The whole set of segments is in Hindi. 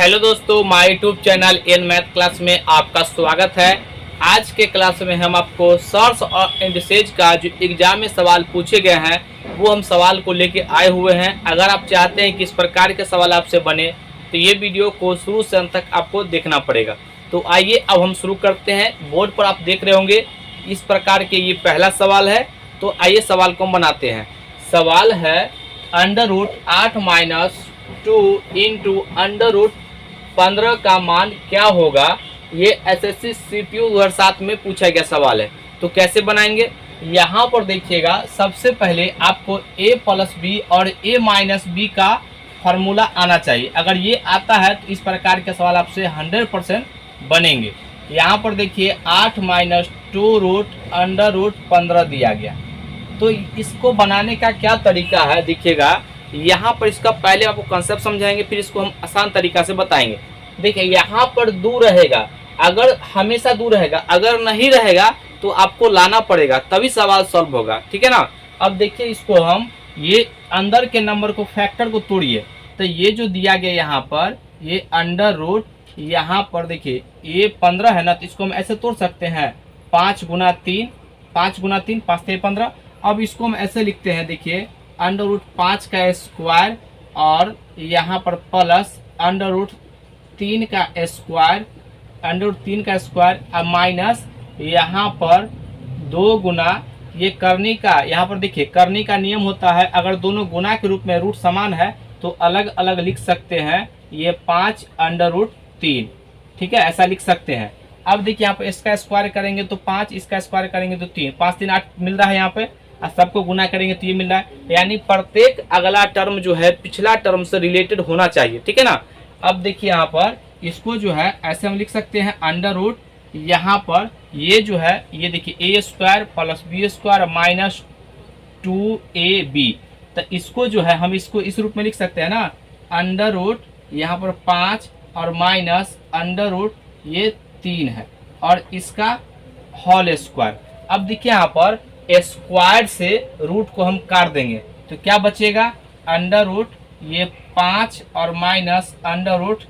हेलो दोस्तों, my YouTube channel n math class में आपका स्वागत है। आज के क्लास में हम आपको सर्च और इंडिसेज का जो एग्जाम में सवाल पूछे गए हैं वो हम सवाल को लेके आए हुए हैं। अगर आप चाहते हैं कि इस प्रकार के सवाल आपसे बने तो ये वीडियो को शुरू से अंत तक आपको देखना पड़ेगा। तो आइए अब हम शुरू करते हैं। बोर्ड पर आप देख रहे होंगे इस प्रकार के ये पहला सवाल है। तो आइए सवाल को हम बनाते हैं। सवाल है √8 - 2 इंटू √15 का मान क्या होगा। ये एसएससी सीपीयू 2007 में पूछा गया सवाल है। तो कैसे बनाएंगे, यहाँ पर देखिएगा। सबसे पहले आपको a + b और a - b का फॉर्मूला आना चाहिए। अगर ये आता है तो इस प्रकार के सवाल आपसे 100% बनेंगे। यहाँ पर देखिए 8 - 2 √15 दिया गया। तो इसको बनाने का क्या तरीका है देखिएगा। यहाँ पर इसका पहले आपको कंसेप्ट समझाएंगे, फिर इसको हम आसान तरीका से बताएंगे। देखिए यहाँ पर दूर रहेगा, अगर हमेशा दूर रहेगा, अगर नहीं रहेगा तो आपको लाना पड़ेगा, तभी सवाल सॉल्व होगा। ठीक है ना। अब देखिए इसको हम ये अंदर के नंबर को फैक्टर को तोड़िए। तो ये जो दिया गया यहाँ पर ये अंडर रूट, यहाँ पर देखिए ये 15 है ना, तो इसको हम ऐसे तोड़ सकते हैं 5 × 3, 5 × 3 5 × 15। अब इसको हम ऐसे लिखते हैं, देखिए √5 का स्क्वायर और यहाँ पर प्लस √3 का स्क्वायर, √3 का स्क्वायर और माइनस यहाँ पर 2 गुना ये करनी का। यहाँ पर देखिए करनी का नियम होता है, अगर दोनों गुना के रूप में रूट समान है तो अलग अलग लिख सकते हैं। ये 5 √3, ठीक है, ऐसा लिख सकते हैं। अब देखिए यहाँ पर इसका स्क्वायर करेंगे तो 5, इसका स्क्वायर करेंगे तो 3, 5 3 8 मिल रहा है यहाँ पे, और सबको गुना करेंगे तो ये मिल रहा है। यानी प्रत्येक अगला टर्म जो है पिछला टर्म से रिलेटेड होना चाहिए। ठीक है ना। अब देखिए यहाँ पर इसको जो है ऐसे हम लिख सकते हैं अंडर रूट, यहाँ पर ये जो है ये देखिए a² + b² - 2ab। तो इसको जो है हम इसको इस रूप में लिख सकते हैं ना, अंडर रूट यहाँ पर 5 और माइनस अंडर रूट ये 3 है और इसका होल स्क्वायर। अब देखिए यहाँ पर स्क्वायर से रूट को हम काट देंगे तो क्या बचेगा, अंडर रूट ये 5 और माइनस अंडर रूट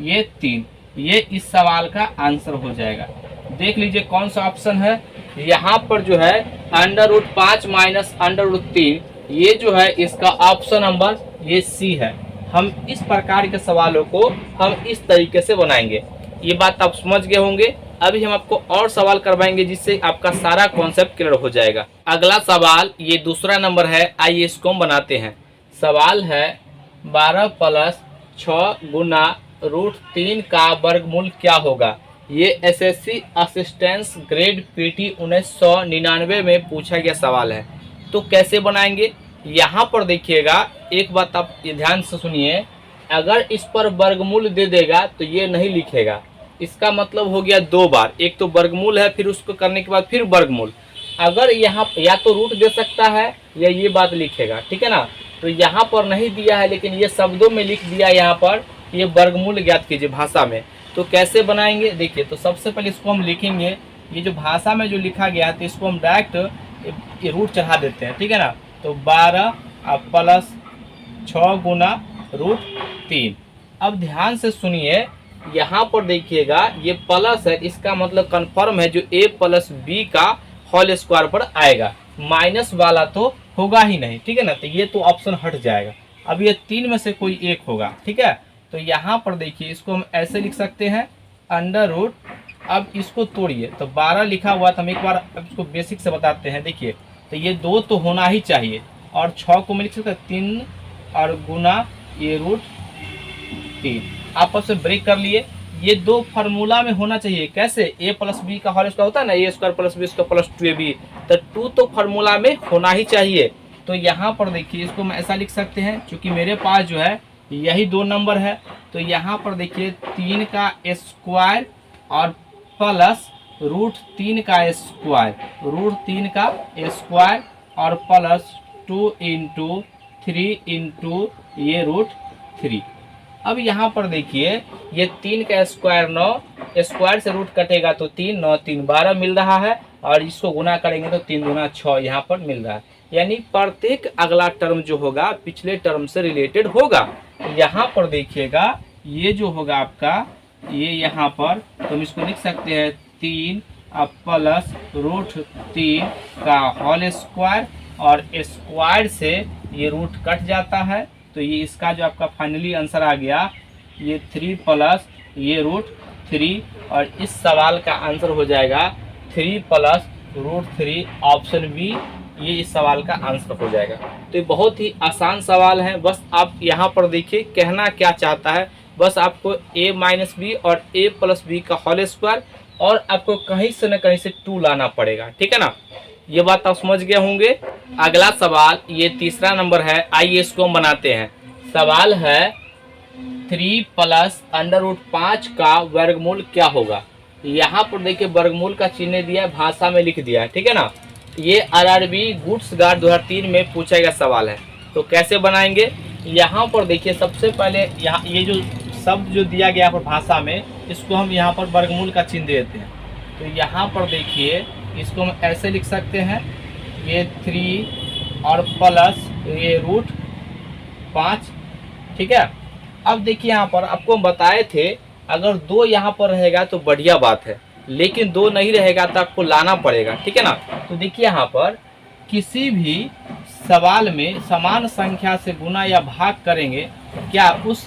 ये 3। ये इस सवाल का आंसर हो जाएगा। देख लीजिए कौन सा ऑप्शन है। यहाँ पर जो है √5 माइनस √3, ये जो है इसका ऑप्शन नंबर ये सी है। हम इस प्रकार के सवालों को हम इस तरीके से बनाएंगे। ये बात आप समझ गए होंगे। अभी हम आपको और सवाल करवाएंगे जिससे आपका सारा कॉन्सेप्ट क्लियर हो जाएगा। अगला सवाल ये दूसरा नंबर है, आइए इसको हम बनाते हैं। सवाल है 12 + 6 गुना √3 का वर्गमूल क्या होगा। ये एसएससी असिस्टेंस ग्रेड पीटी 1999 में पूछा गया सवाल है। तो कैसे बनाएंगे, यहाँ पर देखिएगा एक बात आप ये ध्यान से सुनिए। अगर इस पर वर्गमूल दे देगा तो ये नहीं लिखेगा, इसका मतलब हो गया 2 बार। एक तो वर्गमूल है, फिर उसको करने के बाद फिर वर्गमूल। अगर यहाँ या तो रूट दे सकता है या ये बात लिखेगा। ठीक है ना। तो यहाँ पर नहीं दिया है लेकिन ये शब्दों में लिख दिया, यहाँ पर ये वर्गमूल ज्ञात कीजिए भाषा में। तो कैसे बनाएंगे देखिए। तो सबसे पहले इसको हम लिखेंगे, ये जो भाषा में जो लिखा गया है तो इसको हम डायरेक्ट रूट चढ़ा देते हैं। ठीक है ना। तो 12 + 6 गुना √3। अब ध्यान से सुनिए, यहाँ पर देखिएगा ये प्लस है, इसका मतलब कंफर्म है जो a + b का होल स्क्वायर पर आएगा, माइनस वाला तो होगा ही नहीं। ठीक है ना। तो ये तो ऑप्शन हट जाएगा। अब ये 3 में से कोई एक होगा। ठीक है। तो यहाँ पर देखिए इसको हम ऐसे लिख सकते हैं अंडर रूट। अब इसको तोड़िए तो 12 लिखा हुआ था, हम एक बार अब इसको बेसिक से बताते हैं। देखिए तो ये 2 तो होना ही चाहिए और 6 को मैं लिख सकता 3 और गुना ये √3। आपस में ब्रेक कर लिए। ये 2 फार्मूला में होना चाहिए। कैसे, a + b का होल स्क्वायर होता है ना, a² + b² + 2ab। तो 2 तो फार्मूला में होना ही चाहिए। तो यहाँ पर देखिए इसको मैं ऐसा लिख सकते हैं, क्योंकि मेरे पास जो है यही 2 नंबर है। तो यहाँ पर देखिए 3 का स्क्वायर और प्लस √3 का स्क्वायर, √3 का स्क्वायर और प्लस 2 × 3 × ये √3। अब यहाँ पर देखिए ये 3 का स्क्वायर 9, स्क्वायर से रूट कटेगा तो 3 9 3 12 मिल रहा है, और इसको गुना करेंगे तो 3 दूना 6 यहाँ पर मिल रहा है। यानी प्रत्येक अगला टर्म जो होगा पिछले टर्म से रिलेटेड होगा। यहाँ पर देखिएगा ये जो होगा आपका ये यहाँ पर तो हम इसको लिख सकते हैं 3 प्लस रूट 3 का होल स्क्वायर, और स्क्वायर से ये रूट कट जाता है, तो ये इसका जो आपका फाइनली आंसर आ गया ये 3 प्लस ये रूट 3, और इस सवाल का आंसर हो जाएगा 3 प्लस रूट 3, ऑप्शन बी ये इस सवाल का आंसर हो जाएगा। तो ये बहुत ही आसान सवाल है, बस आप यहाँ पर देखिए कहना क्या चाहता है, बस आपको a माइनस बी और a प्लस बी का होल स्क्वायर, और आपको कहीं से न कहीं से 2 लाना पड़ेगा, ठीक है ना। ये बात आप समझ गए होंगे। अगला सवाल ये तीसरा नंबर है, आइए इसको हम बनाते हैं। सवाल है 3 प्लस अंडर रूट 5 का वर्गमूल क्या होगा। यहाँ पर देखिए वर्गमूल का चिन्ह दिया है, भाषा में लिख दिया है, ठीक है ना। ये आरआरबी गुड्स गार्ड 2003 में पूछा गया सवाल है। तो कैसे बनाएंगे, यहाँ पर देखिए सबसे पहले यहाँ ये जो शब्द जो दिया गया पर भाषा में, इसको हम यहाँ पर वर्गमूल का चिन्ह देते हैं। तो यहाँ पर देखिए इसको हम ऐसे लिख सकते हैं, ये 3 और प्लस ये रूट 5, ठीक है। अब देखिए यहाँ पर आपको हम बताए थे अगर 2 यहाँ पर रहेगा तो बढ़िया बात है, लेकिन 2 नहीं रहेगा तो आपको लाना पड़ेगा, ठीक है ना। तो देखिए यहाँ पर किसी भी सवाल में समान संख्या से गुना या भाग करेंगे, क्या उस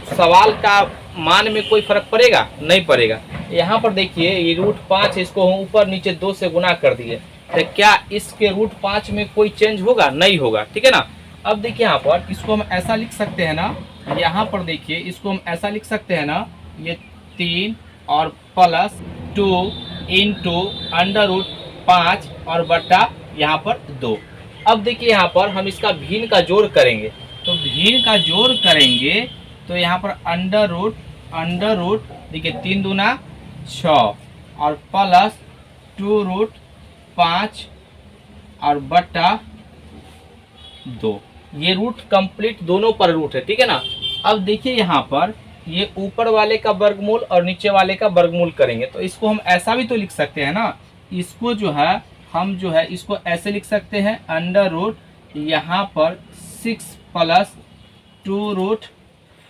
सवाल का मान में कोई फर्क पड़ेगा? नहीं पड़ेगा। यहाँ पर देखिए ये रूट 5 इसको हम ऊपर नीचे 2 से गुना कर दिए, तो क्या इसके रूट 5 में कोई चेंज होगा? नहीं होगा, ठीक है ना। अब देखिए यहाँ पर इसको हम ऐसा लिख सकते हैं ना, यहाँ पर देखिए इसको हम ऐसा लिख सकते हैं ना, ये 3 और प्लस 2 इंटू अंडर रूट 5 और बटा यहाँ पर 2। अब देखिए यहाँ पर हम इसका भिन्न का जोड़ करेंगे, तो भिन्न का जोड़ करेंगे तो यहाँ पर अंडर रूट देखिए 3 दूना 6 और प्लस 2 रूट 5 और बटा 2। ये रूट कंप्लीट दोनों पर रूट है, ठीक है ना। अब देखिए यहाँ पर ये ऊपर वाले का वर्गमूल और नीचे वाले का वर्गमूल करेंगे, तो इसको हम ऐसा भी तो लिख सकते हैं ना, इसको जो है हम जो है इसको ऐसे लिख सकते हैं अंडर रूट यहाँ पर 6 प्लस 2 रूट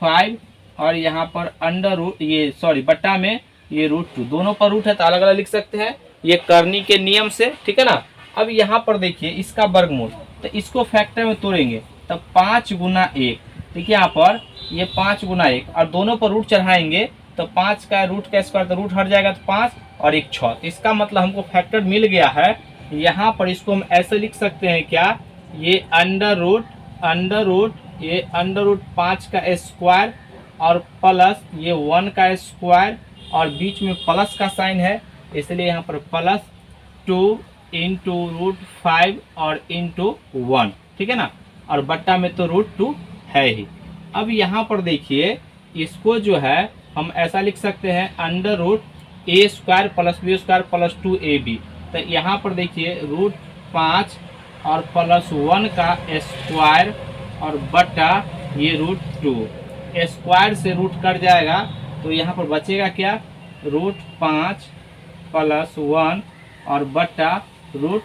5 और यहाँ पर अंडर रूट ये सॉरी बट्टा में ये रूट 2, दोनों पर रूट है तो अलग अलग लिख सकते हैं, ये करनी के नियम से, ठीक है ना। अब यहाँ पर देखिए इसका वर्गमूल, तो इसको फैक्टर में तोड़ेंगे तब 5 गुना 1, देखिए यहाँ पर ये 5 गुना 1 और दोनों पर रूट चढ़ाएंगे तो 5 का रूट का स्क्वायर तो रूट हट जाएगा, तो 5 और 1 6, इसका मतलब हमको फैक्टर मिल गया है। यहाँ पर इसको हम ऐसे लिख सकते हैं क्या, ये अंडर रूट ये अंडर रूट 5 का स्क्वायर और प्लस ये 1 का स्क्वायर और बीच में प्लस का साइन है, इसलिए यहाँ पर प्लस 2 इंटू रूट 5 और इंटू 1, ठीक है ना, और बट्टा में तो रूट 2 है ही। अब यहाँ पर देखिए इसको जो है हम ऐसा लिख सकते हैं under root a square plus b square plus 2ab, तो यहाँ पर देखिए रूट 5 और प्लस 1 का स्क्वायर और बटा ये रूट 2, स्क्वायर से रूट कट जाएगा तो यहाँ पर बचेगा क्या, रूट 5 प्लस 1 और बटा रूट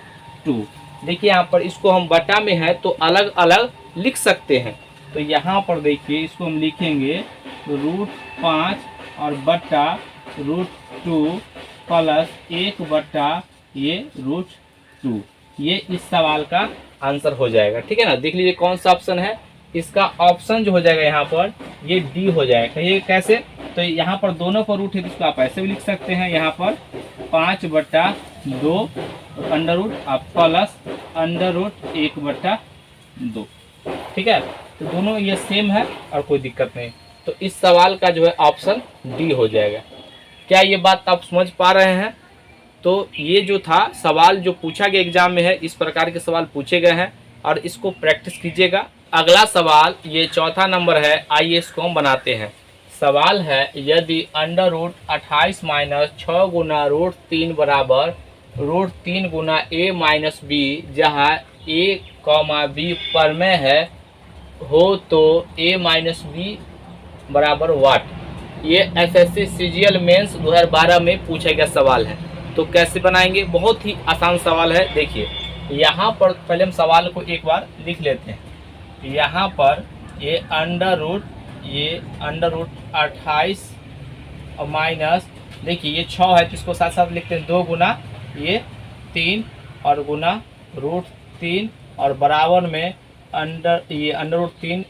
2। देखिए यहाँ पर इसको हम बटा में है तो अलग अलग लिख सकते हैं, तो यहाँ पर देखिए इसको हम लिखेंगे रूट 5 और बटा रूट 2 प्लस 1 बटा ये रूट 2, ये इस सवाल का आंसर हो जाएगा, ठीक है ना। देख लीजिए कौन सा ऑप्शन है, इसका ऑप्शन जो हो जाएगा यहाँ पर ये डी हो जाएगा। ये कैसे, तो यहाँ पर दोनों पर रूट है तो इसको आप ऐसे भी लिख सकते हैं, यहाँ पर 5 बटा 2 under root plus under root 1 बटा 2, ठीक है। तो दोनों ये सेम है और कोई दिक्कत नहीं, तो इस सवाल का जो है ऑप्शन डी हो जाएगा। क्या ये बात आप समझ पा रहे हैं? तो ये जो था सवाल जो पूछा गया एग्जाम में है, इस प्रकार के सवाल पूछे गए हैं और इसको प्रैक्टिस कीजिएगा। अगला सवाल ये चौथा नंबर है, आइए इसको हम बनाते हैं। सवाल है यदि अंडर रूट 28 माइनस 6 गुना रूट 3 बराबर रूट 3 गुना a माइनस बी, जहाँ a, b परमेय है हो तो a माइनस बी बराबर वाट। ये एसएससी सीजीएल मेंस 2012 में पूछा गया सवाल है। तो कैसे बनाएंगे, बहुत ही आसान सवाल है। देखिए यहाँ पर पहले हम सवाल को एक बार लिख लेते हैं। यहाँ पर ये अंडर रूट ये अंडर रूट 28 और माइनस, देखिए ये 6 है तो इसको साथ साथ लिखते हैं 2 गुना ये 3 और गुना रूट 3 और बराबर में ये अंडर रूट 3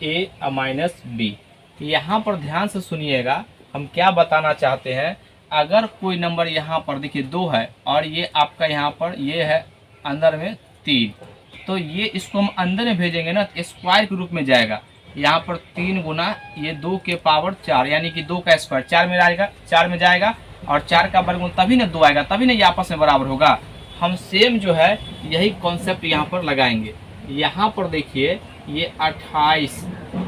ए माइनस बी। यहाँ पर ध्यान से सुनिएगा, हम क्या बताना चाहते हैं। अगर कोई नंबर यहाँ पर देखिए 2 है और ये आपका यहाँ पर ये है अंदर में 3, तो ये इसको हम अंदर में भेजेंगे ना तो स्क्वायर के रूप में जाएगा। यहाँ पर 3 गुना ये 2 के पावर 4 यानी कि 2 का स्क्वायर 4 में जाएगा और 4 का वर्गमूल तभी ना 2 आएगा, तभी ना ये आपस में बराबर होगा। हम सेम जो है यही कॉन्सेप्ट यहाँ पर लगाएंगे। यहाँ पर देखिए ये 28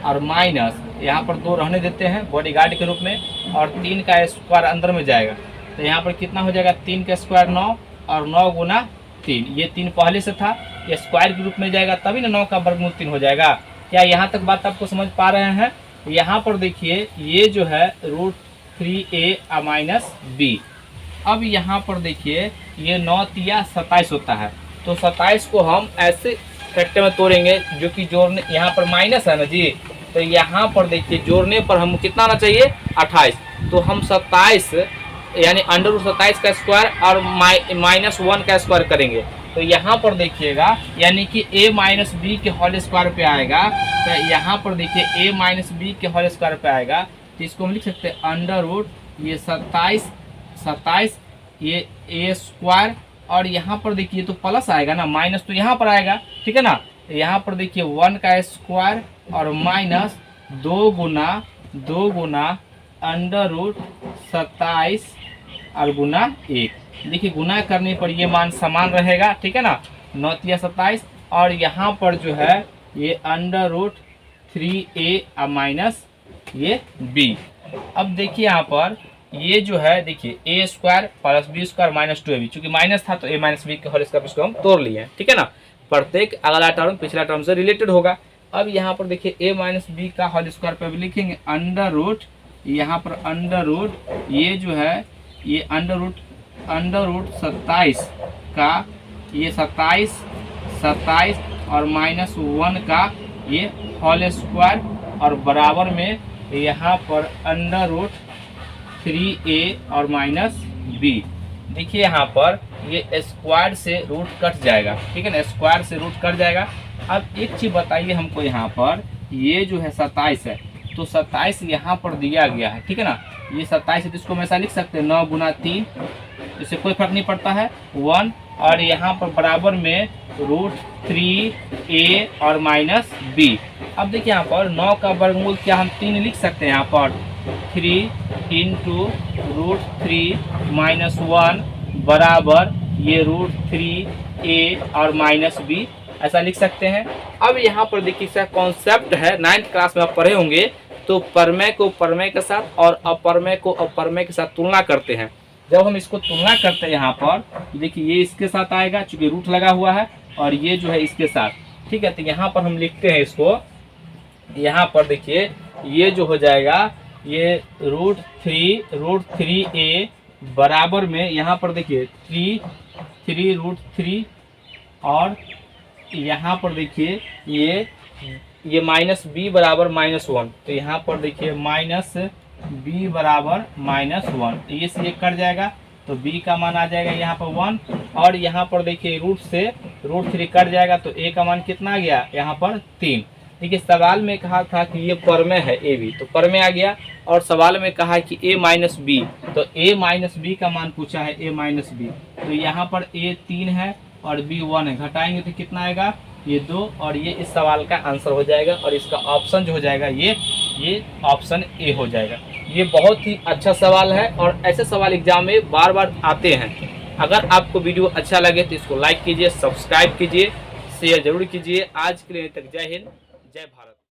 और माइनस यहाँ पर 2 रहने देते हैं बॉडीगार्ड के रूप में और 3 का स्क्वायर अंदर में जाएगा, तो यहाँ पर कितना हो जाएगा 3 का स्क्वायर 9 और 9 गुना 3, ये 3 पहले से था, ये स्क्वायर के रूप में जाएगा तभी ना 9 का वर्गमूल 3 हो जाएगा। क्या यहाँ तक बात आपको समझ पा रहे हैं? यहाँ पर देखिए ये जो है रूट 3a माइनस बी। अब यहाँ पर देखिए ये 9 तिया 27 होता है, तो 27 को हम ऐसे फैक्टर में तोड़ेंगे जो कि जोड़ने यहाँ पर माइनस है ना जी, तो यहाँ पर देखिए जोड़ने पर हम कितना आना चाहिए 28, तो हम 27 यानी अंडर रूट 27 का स्क्वायर और माइनस 1 का स्क्वायर करेंगे, तो यहाँ पर देखिएगा यानी कि a माइनस बी के होल स्क्वायर पे आएगा। तो यहाँ पर देखिए a माइनस बी के होल स्क्वायर पे आएगा, तो इसको हम लिख सकते हैं अंडर रूट ये 27 ये a स्क्वायर और यहाँ पर देखिए तो प्लस आएगा ना, माइनस तो यहाँ पर आएगा, ठीक है ना। यहाँ पर देखिए 1 का स्क्वायर और माइनस 2 गुना अंडर रूट 27 और गुना 1। देखिए गुना करने पर ये मान समान रहेगा, ठीक है ना, 9 तिया 27 और यहाँ पर जो है ये अंडर रूट 3a माइनस ये b। अब देखिए यहाँ पर ये जो है देखिए a square plus b square minus 2ab, चूंकि माइनस था तो a माइनस बी के होल स्क्वायर इसको हम तोड़ लिए हैं, ठीक है ना। प्रत्येक अगला टर्म पिछला टर्म से रिलेटेड होगा। अब यहाँ पर देखिए a माइनस बी का होल स्क्वायर पे भी लिखेंगे अंडर रूट, यहाँ पर अंडर रूट ये जो है ये अंडर रूट 27 का ये 27 और माइनस 1 का ये होल स्क्वायर और बराबर में यहाँ पर अंडर रूट 3a और माइनस b। देखिए यहाँ पर ये स्क्वायर से रूट कट जाएगा, ठीक है ना, स्क्वायर से रूट कट जाएगा। अब एक चीज़ बताइए हमको, यहाँ पर ये जो है 27 है तो 27 यहाँ पर दिया गया है, ठीक है ना, ये 27 है तो इसको हम ऐसा लिख सकते हैं 9 गुना 3, इससे कोई फर्क नहीं पड़ता है 1 और यहाँ पर बराबर में रूट 3a और माइनस b। अब देखिए यहाँ पर 9 का वर्गमूल क्या हम 3 लिख सकते हैं, यहाँ पर 3 इंटू रूट 3 माइनस 1 बराबर ये रूट 3a और माइनस b, ऐसा लिख सकते हैं। अब यहाँ पर देखिए इसका कॉन्सेप्ट है 9th क्लास में आप पढ़े होंगे, तो परमेय को परमेय के साथ और अपरमेय को अपरमेय के साथ तुलना करते हैं। जब हम इसको तुलना करते हैं यहाँ पर देखिए ये इसके साथ आएगा चूंकि रूट लगा हुआ है और ये जो है इसके साथ, ठीक है। तो यहाँ पर हम लिखते हैं इसको, यहाँ पर देखिए ये जो हो जाएगा ये रूट 3a बराबर में यहाँ पर देखिए 3 रूट 3 और यहाँ पर देखिए ये माइनस b बराबर माइनस 1, तो यहाँ पर देखिए माइनस b बराबर माइनस 1, तो ये से ये कट जाएगा तो b का मान आ जाएगा यहाँ पर 1 और यहाँ पर देखिए रूट से रूट 3 कट जाएगा तो a का मान कितना आ गया यहाँ पर 3। देखिए सवाल में कहा था कि ये परमेय है a b, तो परमेय आ गया और सवाल में कहा है कि a माइनस b, तो a माइनस b का मान पूछा है a माइनस b, तो यहाँ पर a 3 है और b 1 है, घटाएंगे तो कितना आएगा ये 2 और ये इस सवाल का आंसर हो जाएगा और इसका ऑप्शन जो हो जाएगा ये ऑप्शन ए हो जाएगा। ये बहुत ही अच्छा सवाल है और ऐसे सवाल एग्जाम में बार बार आते हैं। अगर आपको वीडियो अच्छा लगे तो इसको लाइक कीजिए, सब्सक्राइब कीजिए, शेयर जरूर कीजिए। आज के लिए तक जय हिंद, जय भारत।